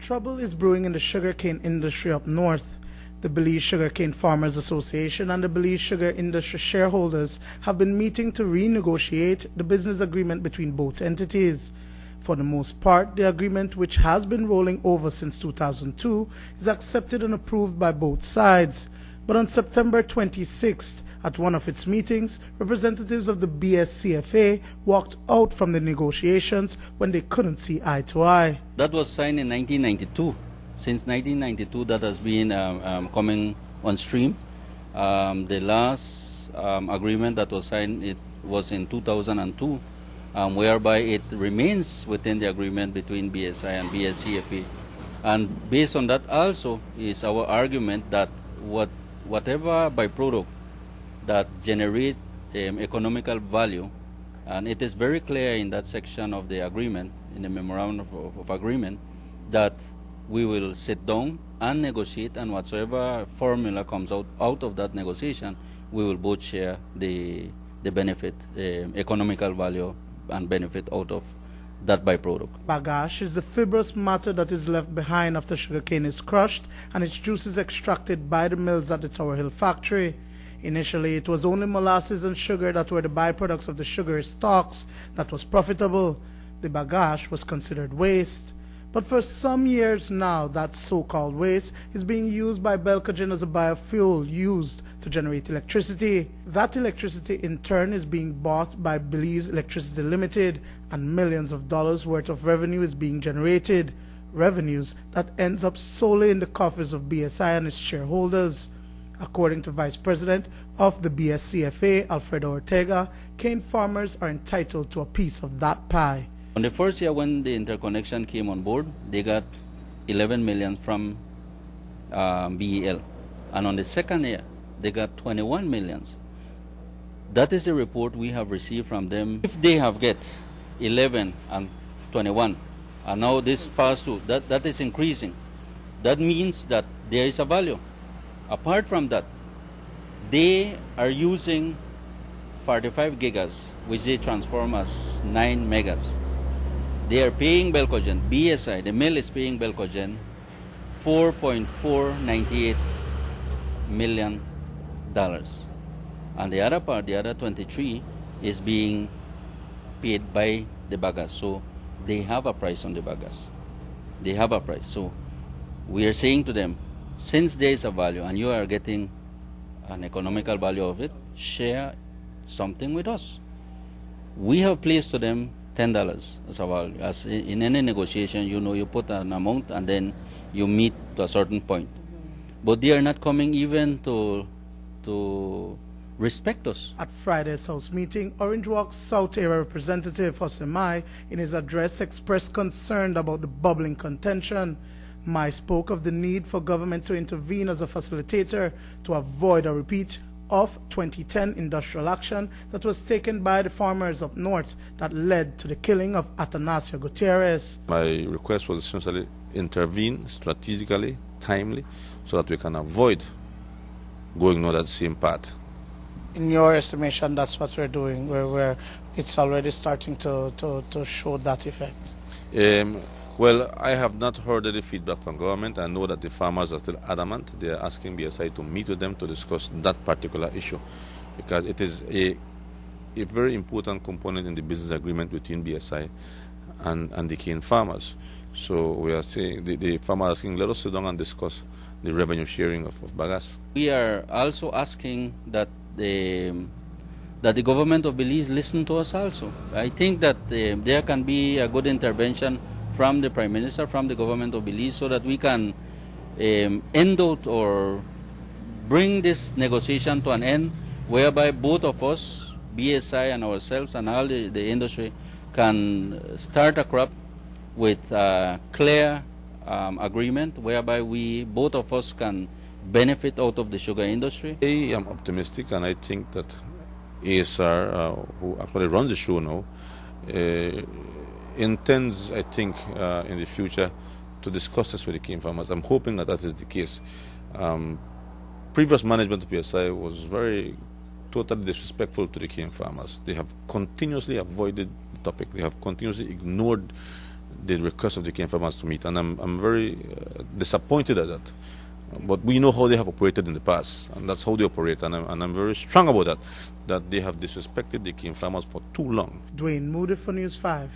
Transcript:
Trouble is brewing in the sugarcane industry up north. The Belize Sugarcane Farmers Association and the Belize Sugar Industry shareholders have been meeting to renegotiate the business agreement between both entities. For the most part, the agreement, which has been rolling over since 2002, is accepted and approved by both sides. But on September 26th, at one of its meetings, representatives of the BSCFA walked out from the negotiations when they couldn't see eye to eye. That was signed in 1992. Since 1992, that has been coming on stream. The last agreement that was signed, it was in 2002, whereby it remains within the agreement between BSI and BSCFA. And based on that also is our argument that whatever byproduct that generate economical value, and it is very clear in that section of the agreement, in the memorandum of agreement, that we will sit down and negotiate, and whatsoever formula comes out of that negotiation, we will both share the benefit, economical value and benefit out of that byproduct. Bagasse is the fibrous matter that is left behind after sugarcane is crushed and its juice is extracted by the mills at the Tower Hill factory. Initially, it was only molasses and sugar that were the byproducts of the sugar stalks that was profitable. The bagasse was considered waste. But for some years now, that so-called waste is being used by Belcogen as a biofuel used to generate electricity. That electricity in turn is being bought by Belize Electricity Limited, and millions of dollars worth of revenue is being generated. Revenues that ends up solely in the coffers of BSI and its shareholders. According to Vice President of the BSCFA, Alfredo Ortega, cane farmers are entitled to a piece of that pie. On the first year when the interconnection came on board, they got 11 million from BEL. And on the second year, they got 21 millions. That is the report we have received from them. If they have get 11 and 21, and now this past two, that is increasing. That means that there is a value. Apart from that, they are using 45 gigas, which they transform as 9 megas. They are paying Belcogen, BSI, the mill is paying Belcogen $4.498 million. And the other part, the other 23, is being paid by the Bagasse. So they have a price on the Bagasse. They have a price. So we are saying to them, since there is a value and you are getting an economical value of it, share something with us. We have placed to them $10 as a value. As in any negotiation, you know, you put an amount and then you meet to a certain point. But they are not coming even to respect us. At Friday's House meeting, Orange Walk South Area Representative Jose Mai, in his address, expressed concern about the bubbling contention. Mai spoke of the need for government to intervene as a facilitator to avoid a repeat of 2010 industrial action that was taken by the farmers up north that led to the killing of Atanasio Gutierrez. My request was essentially intervene strategically, timely, so that we can avoid going on that same path. In your estimation, that's what we're doing, where it's already starting to show that effect? Well, I have not heard any feedback from government. I know that the farmers are still adamant. They are asking BSI to meet with them to discuss that particular issue, because it is a very important component in the business agreement between BSI and the cane farmers. So we are saying, the farmers are asking, let us sit down and discuss the revenue sharing of Bagasse. We are also asking that the government of Belize listen to us also. I think that there can be a good intervention from the Prime Minister, from the government of Belize, so that we can end out or bring this negotiation to an end, whereby both of us, BSI and ourselves and all the industry, can start a crop with a clear agreement, whereby both of us can benefit out of the sugar industry. I am optimistic, and I think that ASR, who actually runs the show now, intends, I think, in the future to discuss this with the cane farmers. I'm hoping that that is the case. Previous management of PSI was totally disrespectful to the cane farmers. They have continuously avoided the topic. They have continuously ignored the request of the cane farmers to meet, and I'm very disappointed at that. But we know how they have operated in the past, and that's how they operate, and I'm very strong about that they have disrespected the cane farmers for too long. Dwayne Moody for News 5.